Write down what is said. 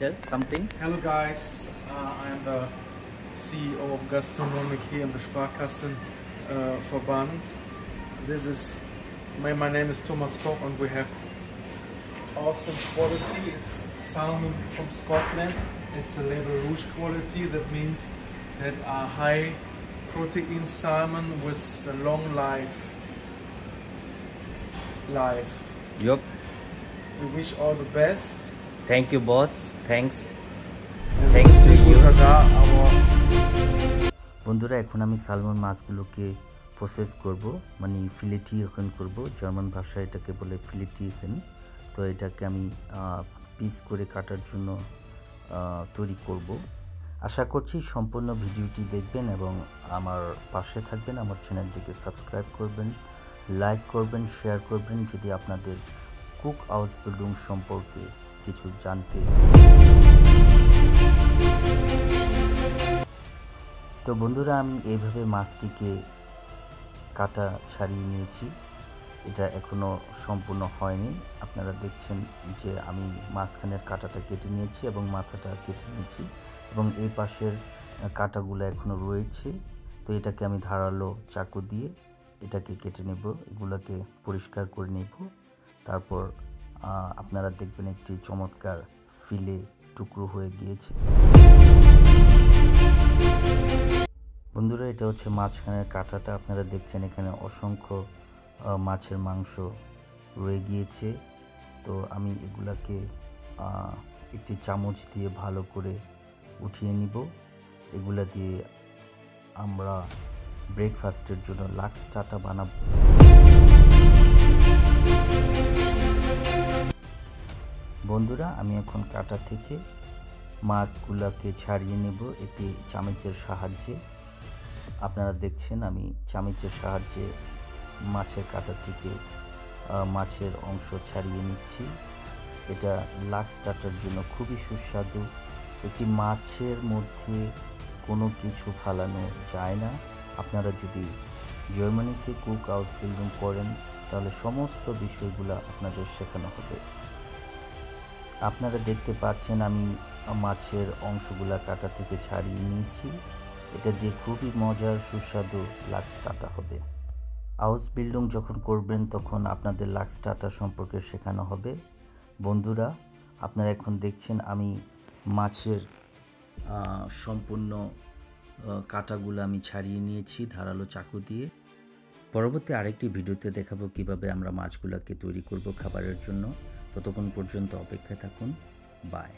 tell something. Hello guys, I am the CEO of Gastronomic here in the Sparkassen Verband. My name is Thomas Koch and we have awesome quality. It's salmon from Scotland. It's a label rouge quality. That means that a high protein salmon with a long life. Yup. We wish all the best. Thank you, boss. Thanks to you. বন্ধুরা, এখন আমি salmon মাছগুলোকে process করব, মানে ফিলেটিয়েশন করব। German ভাষায় এটাকে বলে ফিলেটিয়েশন। তো এটাকে আমি পিস করে কাটার জন্য তৈরি করব। আশা করছি সম্পূর্ণ ভিডিওটি দেখবেন এবং আমার পাশে থাকবেন। আমার চ্যানেলটিকে সাবস্ক্রাইব করবেন, লাইক করবেন, শেয়ার করবেন যদি আপনাদের কুক আউসবিল্ডিং সম্পর্কে কিছু জানতে। তো বন্ধুরা, আমি এইভাবে মাছটিকে কাটা ছাড়িয়ে নিয়েছি। এটা এখনও সম্পূর্ণ হয়নি। আপনারা দেখছেন যে আমি মাঝখানের কাটাটা কেটে নিয়েছি এবং মাথাটা কেটে নিয়েছি এবং এই পাশের কাটাগুলো এখনও রয়েছে। তো এটাকে আমি ধারালো চাকু দিয়ে এটাকে কেটে নেব, এগুলোকে পরিষ্কার করে নেব। তারপর আপনারা দেখবেন একটি চমৎকার ফিলে টুকরো হয়ে গিয়েছে। বন্ধুরা, এটা হচ্ছে মাঝখানের কাটাটা। আপনারা দেখছেন এখানে অসংখ্য মাছের মাংস রয়ে গিয়েছে। তো আমি এগুলাকে একটি চামচ দিয়ে ভালো করে উঠিয়ে নিব। এগুলা দিয়ে আমরা ব্রেকফাস্টের জন্য লাক্স টাটা বানাবো। বন্ধুরা, আমি এখন কাটা থেকে মাছগুলোকে ছাড়িয়ে নেব একটি চামচের সাহায্যে। আপনারা দেখছেন আমি চামচের সাহায্যে মাছের কাটা থেকে মাছের অংশ ছাড়িয়ে নিচ্ছি। এটা লাক্স টাটার জন্য খুবই সুস্বাদু। একটি মাছের মধ্যে কোনো কিছু ফালানো যায় না। আপনারা যদি জার্মানিতে কুক আউসবিল্ডিং করেন তাহলে সমস্ত বিষয়গুলো আপনাদের শেখানো হবে। আপনারা দেখতে পাচ্ছেন আমি মাছের অংশগুলা কাটা থেকে ছাড়িয়ে নিয়েছি। এটা দিয়ে খুবই মজার সুস্বাদু লাক্স টাটা হবে। আউসবিল্ডিং যখন করবেন তখন আপনাদের লাক্স টাটা সম্পর্কে শেখানো হবে। বন্ধুরা, আপনারা এখন দেখছেন আমি মাছের সম্পূর্ণ কাটাগুলো আমি ছাড়িয়ে নিয়েছি ধারালো চাকু দিয়ে। পরবর্তী আরেকটি ভিডিওতে দেখাবো কিভাবে আমরা মাছগুলোকে তৈরি করব খাবারের জন্য। ততক্ষণ পর্যন্ত অপেক্ষায় থাকুন। বাই।